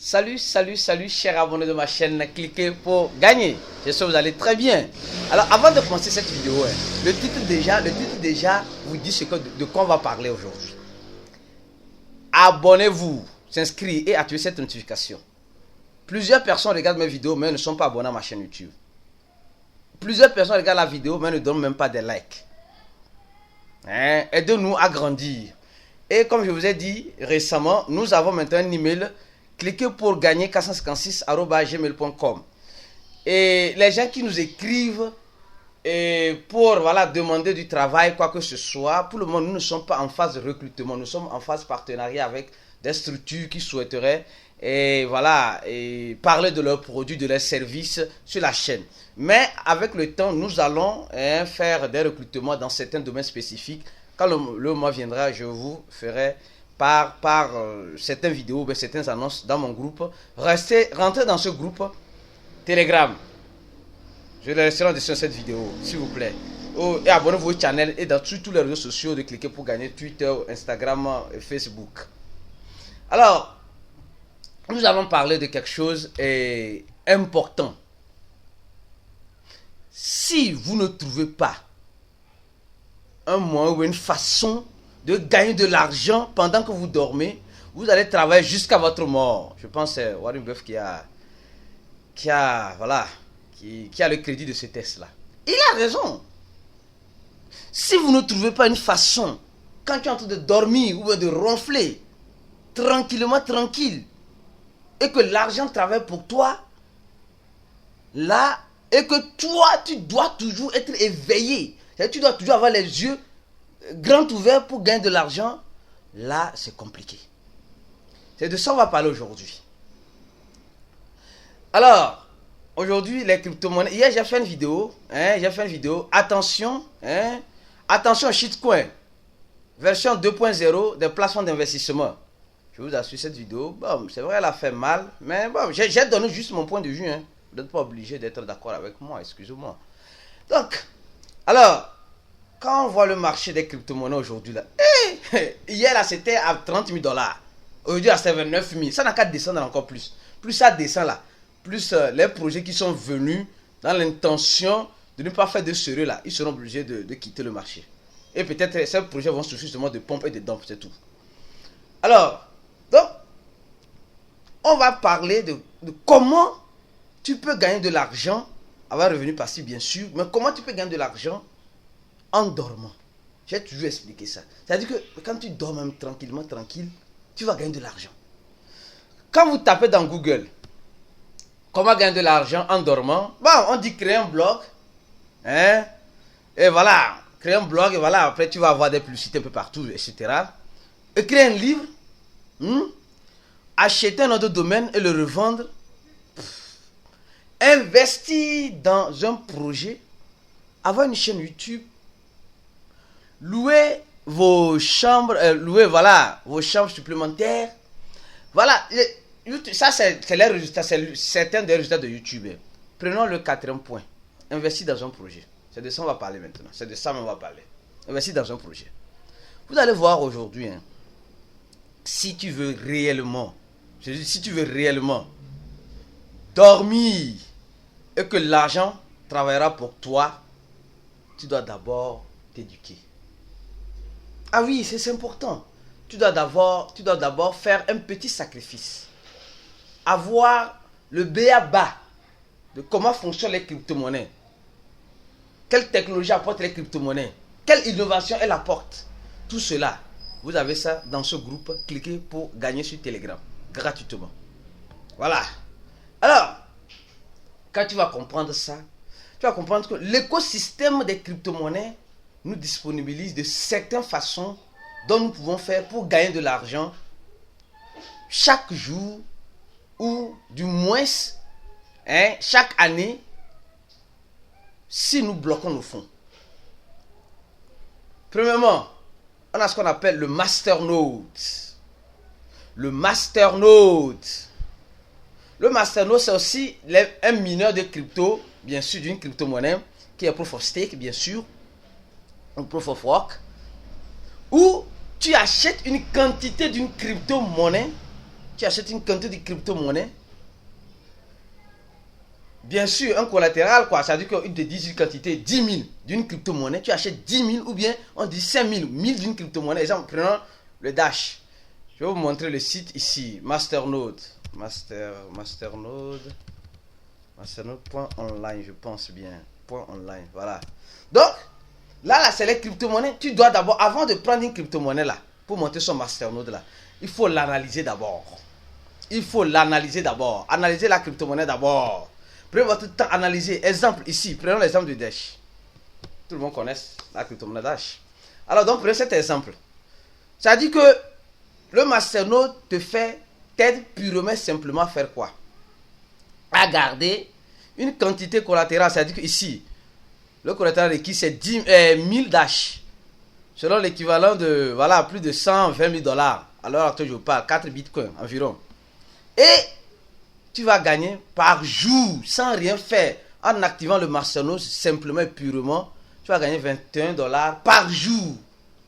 Salut, chers abonnés de ma chaîne, cliquez pour gagner. J'espère que vous allez très bien. Alors, avant de commencer cette vidéo, le titre déjà vous dit de quoi on va parler aujourd'hui. Abonnez-vous, s'inscrire et activez cette notification. Plusieurs personnes regardent mes vidéos mais ne sont pas abonnés à ma chaîne YouTube. Plusieurs personnes regardent la vidéo mais ne donnent même pas des likes. Aidez-nous à grandir. Et comme je vous ai dit récemment, nous avons maintenant un email. Cliquez pour gagner 456@gmail.com. Et les gens qui nous écrivent pour demander du travail, quoi que ce soit, pour le moment, nous ne sommes pas en phase de recrutement. Nous sommes en phase partenariat avec des structures qui souhaiteraient parler de leurs produits, de leurs services sur la chaîne. Mais avec le temps, nous allons faire des recrutements dans certains domaines spécifiques. Quand le mois viendra, je vous ferai par certaines vidéos, certaines annonces dans mon groupe. Rentrez dans ce groupe Telegram. Je le laisserai en description de cette vidéo, s'il vous plaît. Et abonnez-vous au channel et dans tous les réseaux sociaux de cliquer pour gagner Twitter, Instagram et Facebook. Alors, nous allons parler de quelque chose d'important. Si vous ne trouvez pas un moyen ou une façon de gagner de l'argent pendant que vous dormez, vous allez travailler jusqu'à votre mort. Je pense que c'est Warren Buffett qui a le crédit de ce test-là. Il a raison. Si vous ne trouvez pas une façon, quand tu es en train de dormir ou de ronfler, tranquille, et que l'argent travaille pour toi, là, et que toi, tu dois toujours être éveillé. Tu dois toujours avoir les yeux grand ouvert pour gagner de l'argent, là c'est compliqué. C'est de ça qu'on va parler aujourd'hui. Alors, aujourd'hui les crypto-monnaies. Hier j'ai fait une vidéo, attention au shitcoin, version 2.0 des placements d'investissement. Je vous assure, cette vidéo, bon, c'est vrai elle a fait mal, mais bon, j'ai donné juste mon point de vue. Vous n'êtes pas obligé d'être d'accord avec moi, excusez-moi. Donc, alors, quand on voit le marché des crypto-monnaies aujourd'hui, là, hier là c'était à 30 000 $. Aujourd'hui c'est 29 000. Ça n'a qu'à descendre encore plus. Plus ça descend là, plus les projets qui sont venus dans l'intention de ne pas faire de sérieux là, ils seront obligés de quitter le marché. Et peut-être ces projets vont souffrir justement de pompes et de dumps, c'est tout. Alors, donc, on va parler de comment tu peux gagner de l'argent, avoir un revenu passif bien sûr, mais comment tu peux gagner de l'argent en dormant. J'ai toujours expliqué ça. C'est-à-dire que quand tu dors même tranquille, tu vas gagner de l'argent. Quand vous tapez dans Google, comment gagner de l'argent en dormant, bon, on dit créer un blog, et voilà, créer un blog, et voilà, après tu vas avoir des publicités un peu partout, etc. Et créer un livre, acheter un autre domaine et le revendre, investir dans un projet, avoir une chaîne YouTube, louer vos chambres, vos chambres supplémentaires. Voilà, ça c'est les résultats, c'est certains des résultats de YouTube. Prenons le quatrième point, investir dans un projet. C'est de ça qu'on va parler maintenant, c'est de ça qu'on va parler. Investir dans un projet. Vous allez voir aujourd'hui, si tu veux réellement, dormir et que l'argent travaillera pour toi, tu dois d'abord t'éduquer. Ah oui, c'est important. Tu dois d'abord faire un petit sacrifice. Avoir le b.a.-ba de comment fonctionnent les crypto-monnaies. Quelle technologie apporte les crypto-monnaies. Quelle innovation elle apporte. Tout cela, vous avez ça dans ce groupe. Cliquez pour gagner sur Telegram. Gratuitement. Voilà. Alors, quand tu vas comprendre ça, tu vas comprendre que l'écosystème des crypto-monnaies nous disponibilise de certaines façons dont nous pouvons faire pour gagner de l'argent chaque jour ou du moins chaque année si nous bloquons nos fonds. Premièrement, on a ce qu'on appelle le masternode. Le masternode, c'est aussi un mineur de crypto, bien sûr, d'une crypto-monnaie qui est proof of stake, bien sûr, un proof of work, où tu achètes une quantité d'une crypto-monnaie tu achètes une quantité de crypto-monnaie. Bien sûr, un collatéral, quoi. Ça veut dire qu'ils te disent une quantité 10 000 d'une crypto-monnaie. Tu achètes 10 000 ou bien on dit 5 000, 1000 d'une crypto-monnaie. Exemple, prenons le Dash. Je vais vous montrer le site ici. Masternode. Masternode.online, je pense bien. .online, voilà. Donc, là, c'est les crypto-monnaies. Tu dois d'abord, avant de prendre une crypto-monnaie là, pour monter son Masternode là, il faut l'analyser d'abord. Analyser la crypto-monnaie d'abord. Prenez votre temps, analyser. Exemple ici, prenons l'exemple de Dash. Tout le monde connaît la crypto-monnaie Dash. Alors donc, prenez cet exemple. Ça dit que le Masternode t'aide purement simplement à faire quoi? À garder une quantité collatérale. Ça dit que ici, le collatéral requis c'est 1000 Dash. Selon l'équivalent de, voilà, plus de 120 000 $. Alors, je parle, 4 bitcoins environ. Et tu vas gagner par jour, sans rien faire, en activant le Masternode simplement et purement, tu vas gagner 21 $ par jour,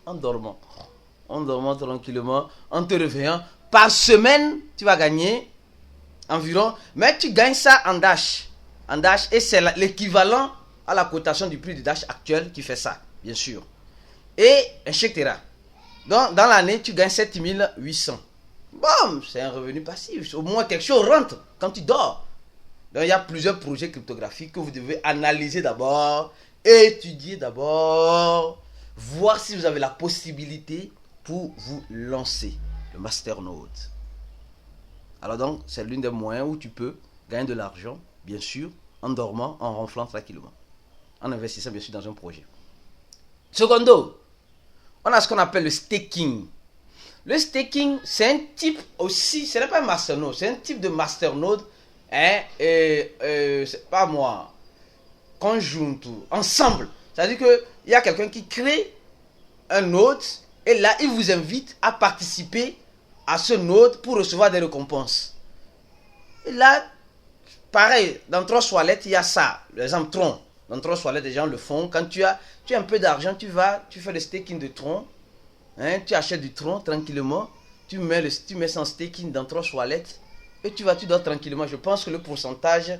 en dormant tranquillement, en te réveillant. Par semaine, tu vas gagner environ, mais tu gagnes ça en Dash. Et c'est l'équivalent à la cotation du prix du Dash actuel qui fait ça, bien sûr. Et etc. Donc, dans l'année, tu gagnes 7 800. Bon, c'est un revenu passif. Au moins, quelque chose rentre quand tu dors. Donc, il y a plusieurs projets cryptographiques que vous devez analyser d'abord, étudier d'abord, voir si vous avez la possibilité pour vous lancer le Masternode. Alors donc, c'est l'une des moyens où tu peux gagner de l'argent, bien sûr, en dormant, en ronflant tranquillement, en investissant bien sûr dans un projet. Secondo, on a ce qu'on appelle le staking. Le staking, c'est un type aussi, ce n'est pas un Masternode, c'est un type de Masternode, c'est pas moi, conjointo, ensemble. C'est-à-dire qu'il y a quelqu'un qui crée un node et là, il vous invite à participer à ce node pour recevoir des récompenses. Et là, pareil, dans Trust Wallet, il y a ça, l'exemple Tron. Dans Trust Wallet, les gens le font. Quand tu as un peu d'argent, tu fais le staking de Tron. Tu achètes du Tron tranquillement, tu mets son staking dans Trust Wallet et tu dors tranquillement. Je pense que le pourcentage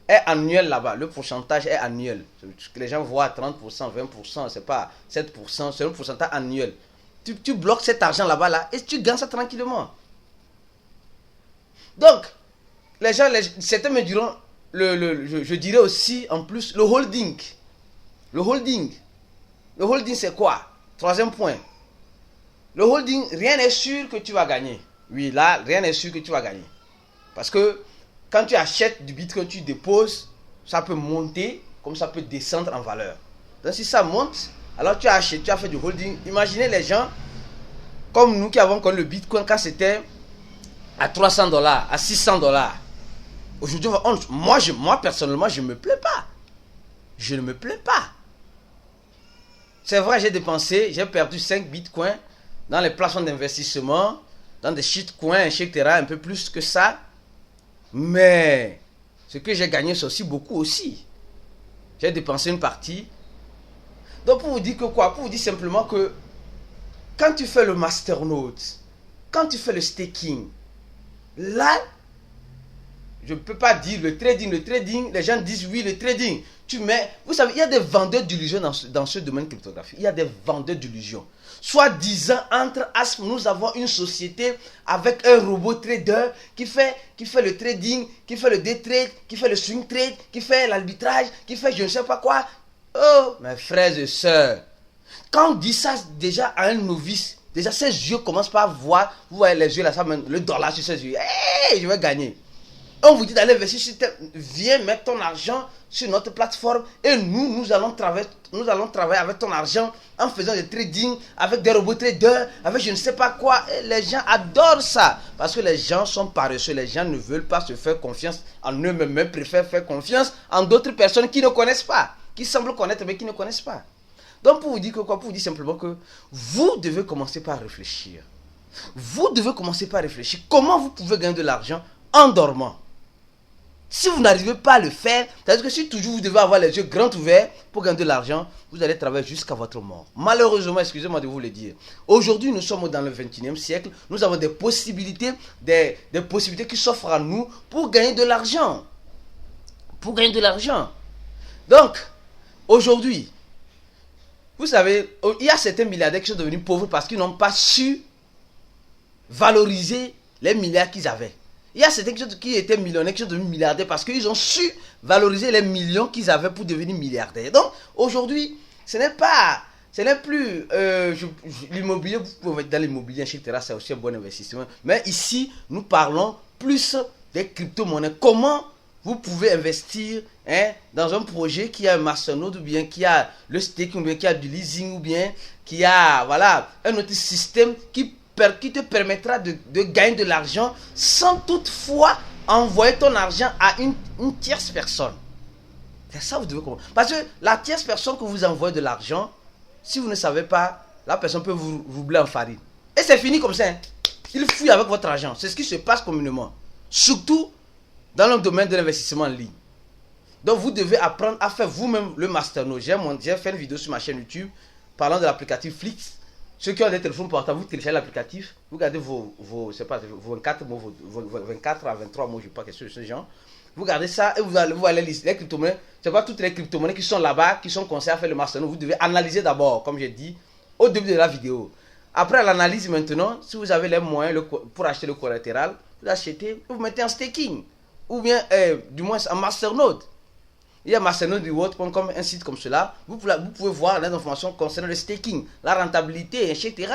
est annuel là-bas. Le pourcentage est annuel. Les gens voient 30%, 20%, c'est pas 7%, c'est un pourcentage annuel. Tu bloques cet argent là-bas là, et tu gagnes ça tranquillement. Donc, certains me diront, je dirais aussi en plus, le holding. Le holding, c'est quoi? Troisième point. Le holding, rien n'est sûr que tu vas gagner. Oui, là, rien n'est sûr que tu vas gagner. Parce que quand tu achètes du bitcoin, tu déposes, ça peut monter comme ça peut descendre en valeur. Donc si ça monte, alors tu as acheté, tu as fait du holding. Imaginez les gens comme nous qui avons connu le bitcoin quand c'était à 300 $, à 600 $. Aujourd'hui, moi personnellement, je ne me plais pas. Je ne me plais pas. C'est vrai, j'ai perdu 5 bitcoins dans les plateformes d'investissement, dans des shitcoins, etc., un peu plus que ça. Mais ce que j'ai gagné, c'est aussi beaucoup aussi. J'ai dépensé une partie. Donc pour vous dire que quoi? Pour vous dire simplement que quand tu fais le Masternode, quand tu fais le staking, là, je ne peux pas dire le trading, les gens disent oui, le trading. Vous savez, il y a des vendeurs d'illusions dans ce domaine cryptographique. Il y a des vendeurs d'illusions. Soit disant, entre ASP, nous avons une société avec un robot trader qui fait le trading, qui fait le day trade, qui fait le swing trade, qui fait l'arbitrage, qui fait je ne sais pas quoi. Oh, mes frères et sœurs, quand on dit ça déjà à un novice, déjà ses yeux commencent par voir, vous voyez les yeux là, ça, le dollar sur ses yeux. Hey, je vais gagner. On vous dit d'aller investir, viens mettre ton argent sur notre plateforme et nous allons travailler avec ton argent en faisant des trading avec des robots traders, avec je ne sais pas quoi. Et les gens adorent ça parce que les gens sont paresseux, les gens ne veulent pas se faire confiance en eux-mêmes, mais préfèrent faire confiance en d'autres personnes qui ne connaissent pas, qui semblent connaître mais qui ne connaissent pas. Donc pour vous dire que quoi? Pour vous dire simplement que vous devez commencer par réfléchir. Vous devez commencer par réfléchir comment vous pouvez gagner de l'argent en dormant. Si vous n'arrivez pas à le faire, c'est-à-dire que si toujours vous devez avoir les yeux grands ouverts pour gagner de l'argent, vous allez travailler jusqu'à votre mort. Malheureusement, excusez-moi de vous le dire, aujourd'hui nous sommes dans le 21e siècle, nous avons des possibilités, des possibilités qui s'offrent à nous pour gagner de l'argent. Pour gagner de l'argent. Donc, aujourd'hui, vous savez, il y a certains milliardaires qui sont devenus pauvres parce qu'ils n'ont pas su valoriser les milliards qu'ils avaient. Il y a certains qui étaient millionnaires qui sont devenus milliardaires parce qu'ils ont su valoriser les millions qu'ils avaient pour devenir milliardaires. Donc, aujourd'hui, ce n'est plus l'immobilier. Vous pouvez être dans l'immobilier, etc. C'est aussi un bon investissement. Mais ici, nous parlons plus des crypto-monnaies. Comment vous pouvez investir dans un projet qui a un masternode, ou bien qui a le staking, ou bien qui a du leasing, ou bien qui a un autre système qui te permettra de gagner de l'argent sans toutefois envoyer ton argent à une tierce personne. C'est ça que vous devez comprendre. Parce que la tierce personne que vous envoyez de l'argent, si vous ne savez pas, la personne peut vous rouler en farine. Et c'est fini comme ça. Il fuit avec votre argent. C'est ce qui se passe communément. Surtout dans le domaine de l'investissement en ligne. Donc vous devez apprendre à faire vous-même le masternode. J'ai fait une vidéo sur ma chaîne YouTube parlant de l'applicatif Flix. Ceux qui ont des téléphones portables, vous téléchargez l'applicatif, vous gardez vos 24 mots, vos 24 à 23 mots, je ne sais pas, quelque chose de ce genre. Vous gardez ça et vous allez lister les crypto-monnaies. Ce n'est pas toutes les crypto-monnaies qui sont là-bas, qui sont conseillées à faire le masternode. Vous devez analyser d'abord, comme j'ai dit, au début de la vidéo. Après l'analyse maintenant, si vous avez les moyens pour acheter le collatéral, vous achetez, vous mettez en staking. Ou bien, du moins, en masternode. Il y a masternode.reward.com, un site comme cela. Vous pouvez voir les informations concernant le staking, la rentabilité, etc.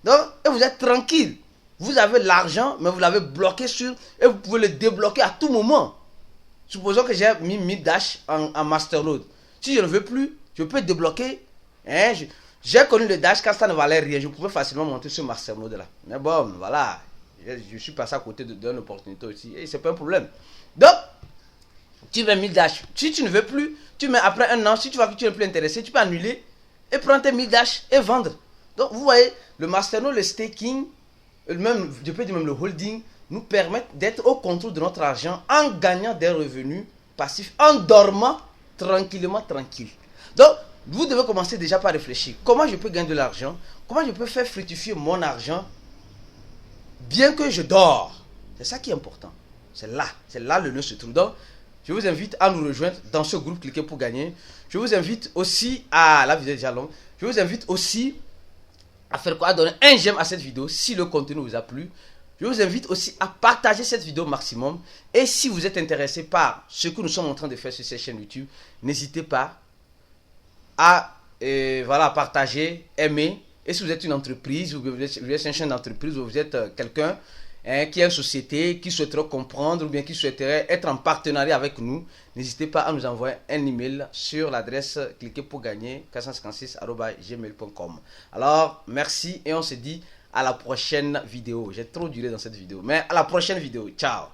Donc, et vous êtes tranquille. Vous avez l'argent, mais vous l'avez bloqué sur... Et vous pouvez le débloquer à tout moment. Supposons que j'ai mis 1000 Dash en masternode. Si je ne veux plus, je peux débloquer. J'ai connu le Dash quand ça ne valait rien. Je pouvais facilement monter ce masternode là. Mais bon, voilà. Je suis passé à côté d'une opportunité aussi. Et c'est pas un problème. Donc, tu mets 1000 Dash. Si tu ne veux plus, tu mets après un an. Si tu vois que tu n'es plus intéressé, tu peux annuler et prendre tes 1000 Dash et vendre. Donc, vous voyez, le masternode, le staking, je peux dire même le holding, nous permettent d'être au contrôle de notre argent en gagnant des revenus passifs, en dormant tranquillement, tranquille. Donc, vous devez commencer déjà par réfléchir. Comment je peux gagner de l'argent? Comment je peux faire fructifier mon argent bien que je dors? C'est ça qui est important. C'est là le nœud se trouve. Donc, je vous invite à nous rejoindre dans ce groupe Cliquez pour gagner. Je vous invite aussi à... La vidéo est déjà longue. Je vous invite aussi à faire quoi? À donner un j'aime à cette vidéo si le contenu vous a plu. Je vous invite aussi à partager cette vidéo au maximum. Et si vous êtes intéressé par ce que nous sommes en train de faire sur cette chaîne YouTube, n'hésitez pas à partager, aimer. Et si vous êtes une entreprise, vous êtes une chaîne d'entreprise, ou vous êtes quelqu'un qui a une société, qui souhaiterait comprendre ou bien qui souhaiterait être en partenariat avec nous, n'hésitez pas à nous envoyer un email sur l'adresse cliquez pour gagner 456@gmail.com. Alors, merci et on se dit à la prochaine vidéo. J'ai trop duré dans cette vidéo, mais à la prochaine vidéo. Ciao.